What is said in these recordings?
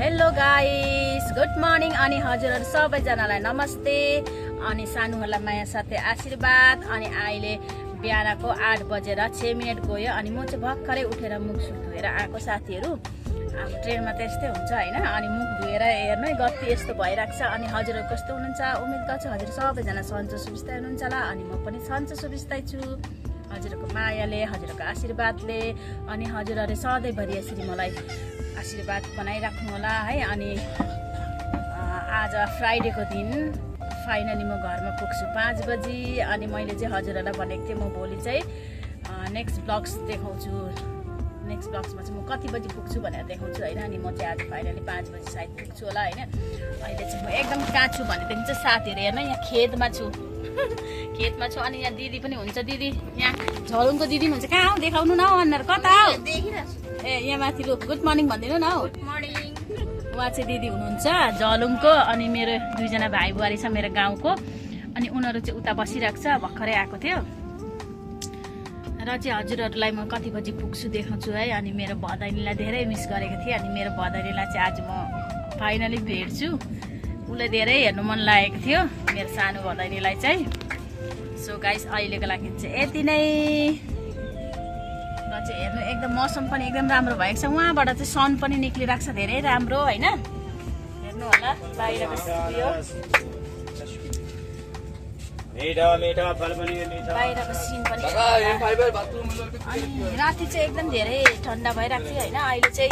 Hello guys, good morning अनि हजुरहरु सबैजनालाई नमस्ते अनि सानुहरुलाई माया साथै आशीर्वाद। अनि अहिले बिहानको 8 बजेर 6 मिनेट गयो अनि म चाहिँ भर्खरै उठेर मुख सुख धोएर आएको साथीहरु। अब ट्रेनमा त यस्तै हुन्छ हैन, अनि मुख धोएर हेर्नु है गति यस्तो भइराख्छ। अनि हजुरहरु कस्तो हुनुहुन्छ? उम्मेद गर्छु हजुर सबैजना सन्चो सुविस्ता हुनुहुन्छ होला अनि म पनि सन्चो सुविस्तै छु। हजुरहरुको मायाले, हजुरहरुको आशीर्वादले अनि हजुरहरुले सधैँभरि यसरी मलाई आशीर्वाद बनाइराख्नु होला है। अनि आज फ्राइडेको दिन फाइनली म घरमा पुग्छु 5 बजी। अनि मैले चाहिँ हजुरहरुलाई भनेको थिएँ म भोलि चाहिँ नेक्स्ट ब्लग्स देखाउँछु, नेक्स्ट ब्लग्समा चाहिँ म कति बजी पुग्छु भनेर देखाउँछु हैन। अनि म चाहिँ आज फाइनली 5 बजी सायद पुग्छु होला हैन। अहिले चाहिँ म एकदम कहाँ छु भनेदेखि चाहिँ साथीहरु हेर्न यहाँ खेतमा छु खेतमा छु। अनि यहाँ दिदी पनि हुन्छ, दिदी यहाँ झलुङको दिदी पनि हुन्छ। कहाँ हो देखाउनु न अनुहार कता हो? ए यहाँ माथि लु गुड मर्निङ भनिदिनु न हौ। Good morning. उहाँ चाहिँ दिदी हुनुहुन्छ झलुङको अनि मेरो दुईजना भाइ बुहारी छ मेरो गाउँको। अनि उनीहरू चाहिँ उता बसिरहेको छ, भर्खरै आएको थियो र चाहिँ हजुरहरूलाई म कति बजी पुग्छु देखाउँछु है। अनि मेरो भदैनीलाई धेरै मिस गरेको थिएँ अनि मेरो भदैनीलाई चाहिँ आज म फाइनली भेट्छु। उसलाई धेरै हेर्नु मन लागेको थियो मेरो सानो भदैनीलाई चाहिँ। सो गाइस अहिलेको लागि चाहिँ यति नै। र चाहिँ हेर्नु एकदम मौसम पनि एकदम राम्रो भएको छ, उहाँबाट चाहिँ सन पनि निक्लिरहेको छ धेरै राम्रो हैन। हेर्नु होला बाहिरको यो बाहिरको सिन पनि। अनि राति चाहिँ एकदम धेरै ठन्डा भइरहेको थियो हैन। अहिले चाहिँ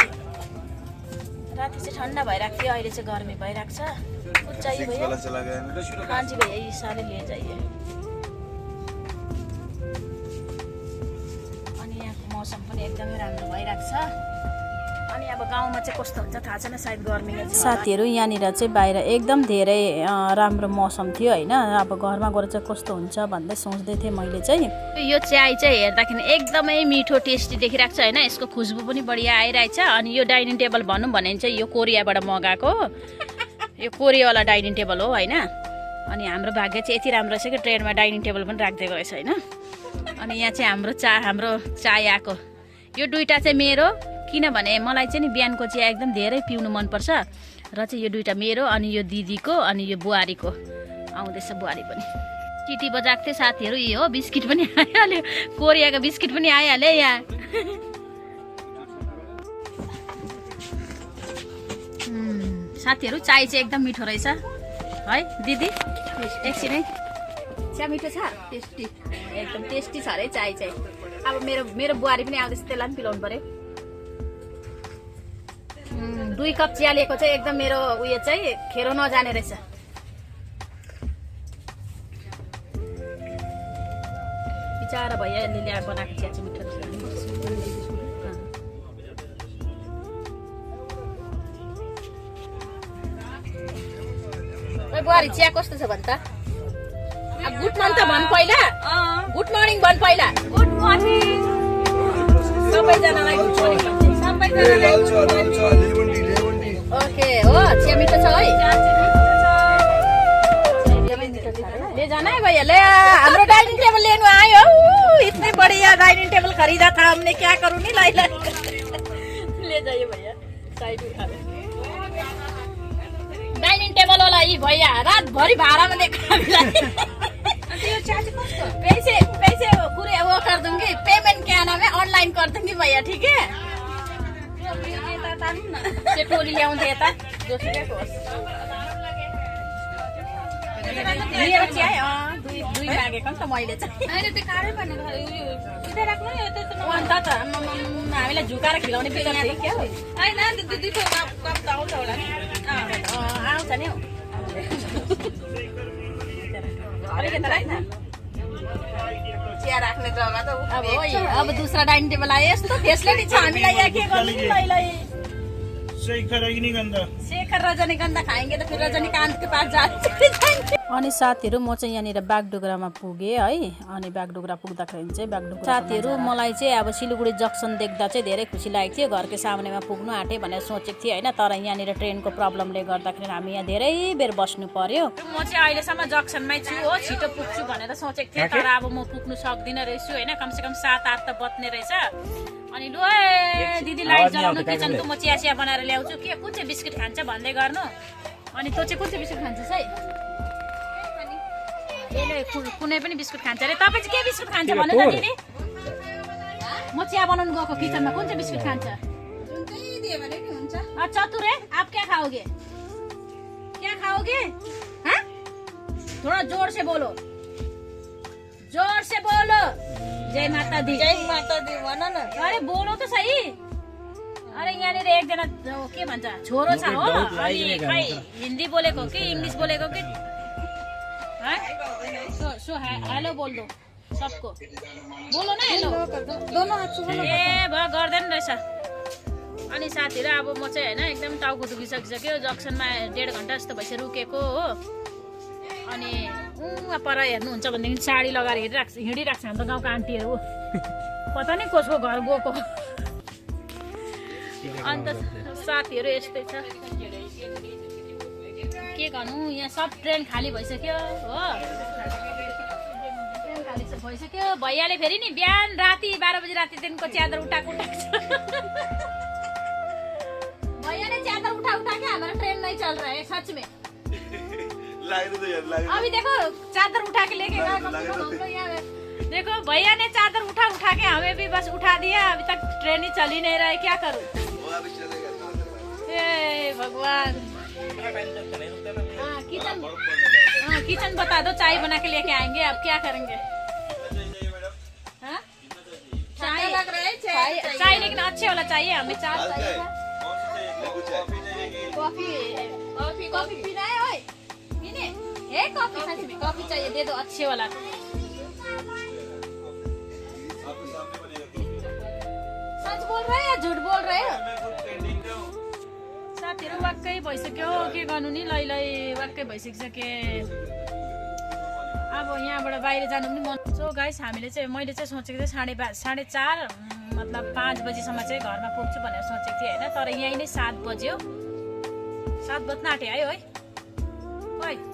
राति चाहिँ ठन्डा भइरहेको थियो, अहिले चाहिँ गर्मी भइरहेको छ। कुछ चाहिए भैया? हाँ जी भैया ये सारे ले जाइए। अनि यहाँको मौसम पनि एकदमै राम्रो भइरहेको छ। अनि अब गाउँमा चाहिँ कस्तो हुन्छ थाहा छैन, सायद गर्मीले साथीहरु यहाँनिर चाहिँ बाहिर एकदम धेरै राम्रो मौसम थियो हैन। अब घरमा गएर चाहिँ कस्तो हुन्छ भन्दै सोच्दै थिएँ मैले चाहिँ। यो चाय चाहिँ हेर्दाखेरि एकदमै मिठो टेस्टी देखिरहेको छ हैन। यसको खुशबु पनि बढिया आइरहेछ। अनि यो डाइनिङ टेबल भनौँ भने चाहिँ यो कोरियाबाट मगाएको, यो कोरियावाला डाइनिङ टेबल हो हैन। अनि हाम्रो भाग्य चाहिँ यति राम्रो छ कि ट्रेनमा डाइनिङ टेबल पनि राखिदिएको रहेछ हैन। अनि यहाँ चाहिँ हाम्रो चाय आएको। यो दुईटा चाहिँ मेरो, किनभने मलाई चाहिँ नि बिहानको चिया एकदम धेरै पिउनु मनपर्छ र चाहिँ यो दुईटा मेरो अनि यो दिदीको अनि यो बुहारीको आउँदैछ, बुहारी पनि। चिटी बजाएको थिएँ साथीहरू। यो हो बिस्किट पनि आइहाल्यो, कोरियाको बिस्किट पनि आइहाल्यो यहाँ। साथीहरू चाय चाहिँ एकदम मिठो रहेछ है दिदी। एकछिन है, चिया मिठो छ, टेस्टी एकदम टेस्टी छ अरे चाय चाहिँ। अब मेरो बुहारी पनि आउँदैछ, त्यसलाई पनि पिलाउनु पर्यो। 2 कप चिया लिएको चाहिँ एकदम मेरो उयो चाहिँ खेरो नजाने रहेछ। बिचारा भैया ल्याएर बनाएको चिया चाहिँ मिठो रहेछ। बुहारी चिया कस्तो छ भन् त? गुड मर्निङ त भन् पहिला, गुड मर्निङ भन् पहिला। गुड मर्निङ सबैजनालाई, गुड मर्निङ सबैजनालाई। ओके हो, चिया मिठो छ है। ले जाना है भैया, ले हाम्रो डाइनिङ टेबल लेनु आयो। इतने बढ़िया डाइनिङ टेबल खरीदा था हमने, क्या करूं नहीं लाई ले जाइए भैया साइड उठा ले। डाइनिङ टेबल वाला ये भैया रात भरी भाडामा दिएको हामीलाई। पैसे पैसे पूरे वो कर दूंगी, पेमेंट क्या नाम है ऑनलाइन कर दूंगी भैया, ठीक है? टोली ल्याउँदै यता जोसुकैको होस् मेरो चिया दुई मागेको नि त मैले चाहिँ। अन्त त हामीलाई झुकाएर खिलाउने बिचरा क्या हो? आउँछ नि हौ अलिकति राख्न चिया राख्ने जग्गा त। अब दूसरा डाइनिङ टेबल आयो, यस्तो फेसिलिटी छ हामीलाई यहाँ, के गर्नु नि। शेखर रजनीगन्धा खाएंगे तो फिर रजनीकांत के पास जाएंगे। अनि साथीहरु म चाहिँ यहाँनिर बागडोगरामा पुगे है। अनि बागडोगरा पुग्दाखेरि चाहिँ बागडोगरा साथीहरु मलाई चाहिँ अब सिलगढी जक्सन देख्दा चाहिँ धेरै खुसी लागेको थियो। घरकै सामनेमा पुग्नु आँटे भनेर सोचेको थिएँ हैन। तर यहाँनिर ट्रेनको प्रब्लमले गर्दाखेरि हामी यहाँ धेरै बेर बस्नु पर्यो। म चाहिँ अहिलेसम्म जक्सनमै छु हो, छिटो पुग्छु भनेर सोचेको थिएँ। तर अब म पुग्नु सक्दिनँ रहेछु हैन, कमसेकम 7-8 त बज्ने रहेछ। अनि लु ए दिदी लाइट जलाउनु किचनको म चिया बनाएर ल्याउँछु के कुन चाहिँ बिस्कुट खान्छ भन्दै गर्नु अनि तँ चाहिँ कुन चाहिँ बिस्कुट खान्छस् है यसले कुनै पनि बिस्कुट खान्छ अरे तपाईँ चाहिँ के बिस्कुट खान्छ भन्नु त दिदी म चिया बनाउनु गएको किचनमा कुन चाहिँ बिस्कुट खान्छ चतुर है आप क्या खाओगे हाँ थोड़ा जोर से बोलो जय माता दी भन न अरे बोलो त सही अरे यहाँनिर एकजना के भन्छ छोरो छ हो अनि खै हिन्दी बोलेको कि इङ्ग्लिस बोलेको कि सो हेलो बोल दो सबको बोलो न हेलो ए भयो गर्दैन रहेछ अनि साथीहरू अब म चाहिँ होइन एकदम टाउको दुखिसकिसक्यो जक्सनमा 1.5 घन्टा जस्तो भइसक्यो रुकेको हो अनि पर हेर्नुहुन्छ भनेदेखि साडी लगाएर हिँडिरहेको छ हाम्रो गाउँको आन्टीहरू पता नै कसको घर गएको अन्त साथीहरू यस्तै छ के गर्नु यहाँ सब ट्रेन खाली भइसक्यो हो ट्रेन खाली भइसक्यो भैयाले फेरि नि बिहान राति 12 बजी रातिदेखिको च्यादर उठाएको छ भैया ने चादर उठा के हमारा ट्रेन नहीं चल रहा है सच में अभी देखो चादर उठा के लेके गए हम लोग यहाँ देखो भैया ने चादर उठा के हमें भी बस उठा दिया अभी तक ट्रेन ही चल ही नहीं रहा है क्या करूं हे भगवान किचन बता दो चाय बना के लेके आएंगे अब क्या करेंगे चाय लेकिन अच्छे वाला चाहिए हमें चाय चाहिए कॉफी पीना है ओए पीने है कॉफी सच में कॉफी चाहिए दे दो अच्छे वाला सच बोल रहे हैं झूठ बोल रहे हो साथीहरू वाक्कै भइसक्यो के गर्नु नि लै वाक्कै भइसकिसके अब यहाँबाट बाहिर जानु पनि मन सो गाइस मैले चाहिँ मैले चाहिँ सोचेको थिएँ 4:30 मतलब 5 बजीसम्म चाहिँ घरमा पुग्छु भनेर सोचेको थिएँ होइन तर यहीँ नै 7 बज्यो 7 बज्न आँट्यो है ओइ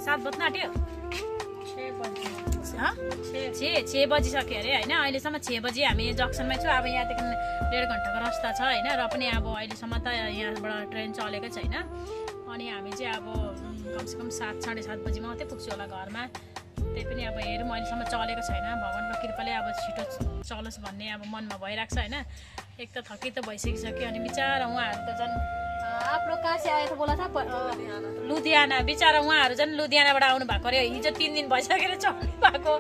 7 बज्न आँट्यो 6 बजिसक्यो अरे होइन अहिलेसम्म 6 बजी हामी जक्सनमै छु अब यहाँदेखि 1.5 घन्टाको रास्ता छ होइन र पनि अब अहिलेसम्म त यहाँबाट ट्रेन चलेकै छैन अनि हामी चाहिँ अब कमसेकम 7-7:30 बजी मात्रै पुग्छु होला घरमा त्यही पनि अब हेरौँ अहिलेसम्म चलेको छैन भगवानको कृपाले अब छिटो चलोस् भन्ने अब मनमा भइरहेको छ होइन एक त थकी त भइसकिसक्यो अनि बिचारा उहाँहरू त झन् आफ्नो कहाँ से आयो त बोला था लुधियाना बिचारा उहाँहरू झन् लुधियानाबाट आउनु भएको अरे हिजो 3 दिन भइसकेर चल्नु भएको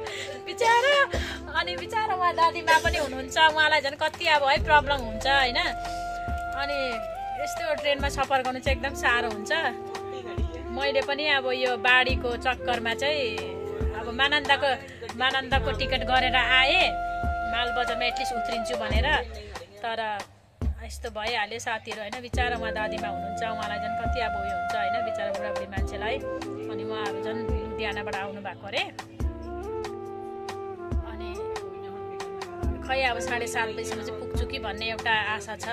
बिचारा अनि बिचारा उहाँ दादीमा पनि हुनुहुन्छ उहाँलाई झन् कति अब है प्रब्लम हुन्छ होइन अनि यस्तो ट्रेनमा सफर गर्नु चाहिँ एकदम साह्रो हुन्छ मैले पनि अब यो बाढीको चक्करमा चाहिँ अब मानन्दाको टिकट गरेर आएँ मालबजारमा एटलिस्ट उत्रिन्छु भनेर तर यस्तो भइहाल्यो साथीहरू होइन बिचारा उहाँ दादीमा हुनुहुन्छ उहाँलाई झन् कति अब उयो हुन्छ होइन बिचारा बुढाबुढी मान्छेलाई अनि उहाँहरू झन् लुधियानाबाट आउनु भएको अरे अनि खै अब 7:30 बजीसम्म चाहिँ पुग्छु कि भन्ने एउटा आशा छ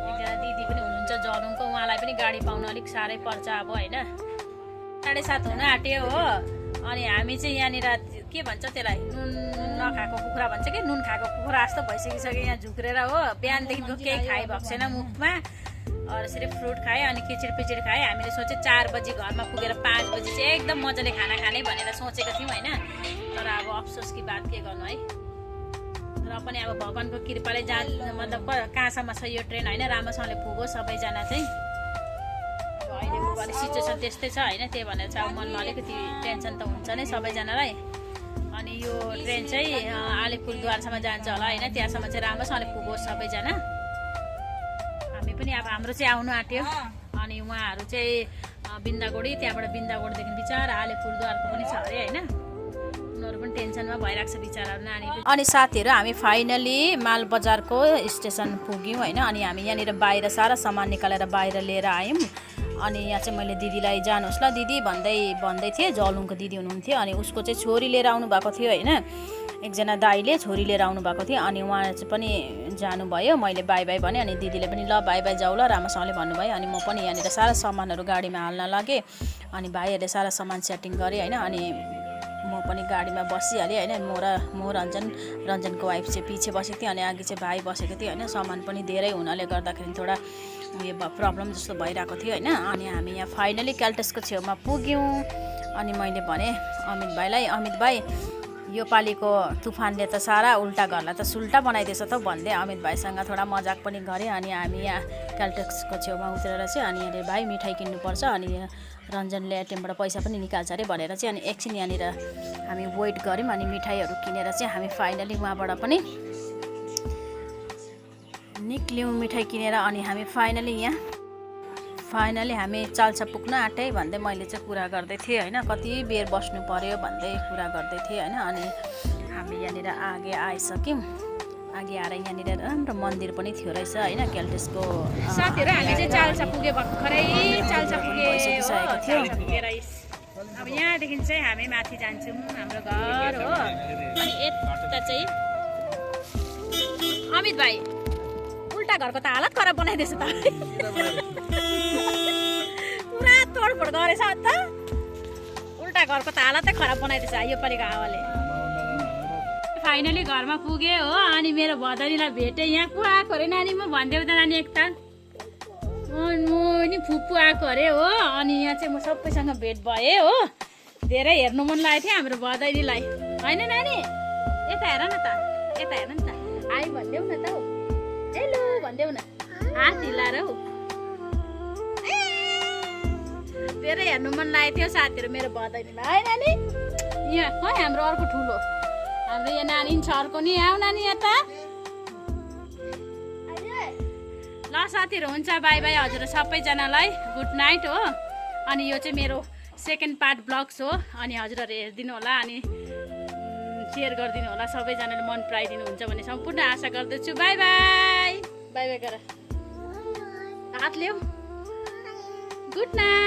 एकजना दिदी पनि हुनुहुन्छ जलुङको उहाँलाई पनि गाडी पाउन अलिक साह्रै पर्छ अब होइन 7:30 हुन आँट्यो हो अनि हामी चाहिँ यहाँनिर के भन्छ त्यसलाई नुन नखाएको कुखुरा भन्छ कि नुन खाएको कुखुरा जस्तो भइसकिसक्यो यहाँ झुक्रेर हो बिहानदेखिको केही खाइ भएको छैन मुखमा अरू सिर्फ फ्रुट खाएँ अनि खिचिड खाएँ हामीले सोचे 4 बजी घरमा पुगेर 5 बजी चाहिँ एकदम मजाले खाना खाने भनेर सोचेको थियौँ होइन तर अब अफसोस कि बात के गर्नु है र पनि अब भगवानको कृपाले जहाँ मतलब कहाँसम्म छ यो ट्रेन होइन राम्रोसँगले पुगो सबैजना चाहिँ अहिलेको अलिक सिचुएसन त्यस्तै छ होइन त्यही भनेर चाहिँ अब मनमा अलिकति टेन्सन त हुन्छ नै सबैजनालाई अनि यो ट्रेन चाहिँ अलिपुरद्वारसम्म जान्छ होला होइन त्यहाँसम्म चाहिँ राम्रोसँगले पुगोस् सबैजना हामी पनि अब हाम्रो चाहिँ आउनु आँट्यो अनि उहाँहरू चाहिँ बिन्दागोडी त्यहाँबाट बिन्दागोडीदेखि बिचारा अलिपुरद्वारको पनि छ अरे होइन उनीहरू पनि टेन्सनमा भइरहेको छ बिचारा नानी अनि साथीहरू हामी फाइनली मालबजारको स्टेसन पुग्यौँ होइन अनि हामी यहाँनिर बाहिर सारा सामान निकालेर बाहिर लिएर आयौँ अनि यहाँ चाहिँ मैले दिदीलाई जानुहोस् ल दिदी भन्दै थिएँ जलुङको दिदी हुनुहुन्थ्यो अनि उसको चाहिँ छोरी लिएर आउनु भएको थियो होइन एकजना दाइले छोरी लिएर आउनु भएको थियो अनि उहाँ चाहिँ पनि जानुभयो मैले बाई बाई भने अनि दिदीले पनि ल बाई बाई जाऊ ल राम्रोसँगले भन्नुभयो अनि म पनि यहाँनिर सारा सामानहरू गाडीमा हाल्न लागेँ अनि भाइहरूले सारा सामान सेटिङ गरेँ होइन अनि म पनि गाडीमा बसिहालेँ होइन। म रञ्जनको वाइफ चाहिँ पछि बसेको थिएँ अनि अघि चाहिँ भाइ बसेको थियो होइन। सामान पनि धेरै हुनाले गर्दाखेरि थोडा उयो प्रब्लम जस्तो भइरहेको थियो होइन। अनि हामी यहाँ फाइनली क्याल्टसको छेउमा पुग्यौँ। अनि मैले भने अमित भाइलाई, अमित भाइ यो पालिको तुफानले त सारा उल्टा घरलाई त सुल्टा बनाइदिएछ त भन्दै अमित भाइसँग थोडा मजाक पनि गरेँ। अनि हामी यहाँ क्याल्टसको छेउमा उत्रेर चाहिँ अनि यहाँनिर भाइ मिठाई किन्नुपर्छ अनि रञ्जनले एटिएमबाट पैसा पनि निकाल्छ अरे भनेर चाहिँ अनि एकछिन यहाँनिर हामी वेट गऱ्यौँ। अनि मिठाईहरू किनेर चाहिँ हामी फाइनली उहाँबाट पनि निक्ल्यौँ मिठाई किनेर। अनि हामी फाइनली हामी चाल्सा पुग्न आँटे भन्दै मैले चाहिँ कुरा गर्दै थिएँ होइन। कति बेर बस्नु पर्यो भन्दै कुरा गर्दै थिएँ होइन। अनि हामी यहाँनिर आगे आइसक्यौँ। आगे आएर यहाँनिर राम्रो मन्दिर पनि थियो रहेछ होइन। क्याल्टसको साथीहरू हामी चाहिँ चाल्सा पुगे भर्खरै चाल्सा पुगे भइसकिसकेको थियो। अब यहाँदेखि चाहिँ हामी माथि जान्छौँ हाम्रो घर हो। अनि यता चाहिँ अमित भाइ उल्टा घरको त हालत खराब बनाइदिएछ त। पुरा तोडफोड गरेछ त। उल्टा घरको त हालतै खराब बनाइदिएछ यो पालिको हावाले। फाइनली घरमा पुगे हो। अनि मेरो भदनीलाई भेटेँ। यहाँ को आएको अरे नानी? म भनिदेऊ त नानी एकताल। म नि फुपू आएको अरे हो। अनि यहाँ चाहिँ म सबैसँग भेट भएँ हो। धेरै हेर्नु मन लागेको थियो हाम्रो भदैनीलाई होइन नानी? यता हेर न त, यता हेर नि त। आइ भनिदेऊ न त हौ। हेलो भनिदेऊ न, हात हिलाएर हौ। धेरै हेर्नु मन लागेको थियो साथीहरू मेरो भदैनीलाई है नानी? यहाँ खै हाम्रो अर्को ठुलो हाम्रो यहाँ नानी छ अर्को नि। आऊ नानी यता। ल साथीहरू हुन्छ, बाई बाई हजुर सबैजनालाई गुड नाइट हो। अनि यो चाहिँ मेरो सेकेन्ड पार्ट ब्लग्स हो। अनि हजुरहरू हेरिदिनु होला अनि सेयर गरिदिनु होला। सबैजनाले मन पराइदिनु हुन्छ भन्ने सम्पूर्ण आशा गर्दछु। बाई बाई बाई बाई गर हात ल्याऊ। Good night.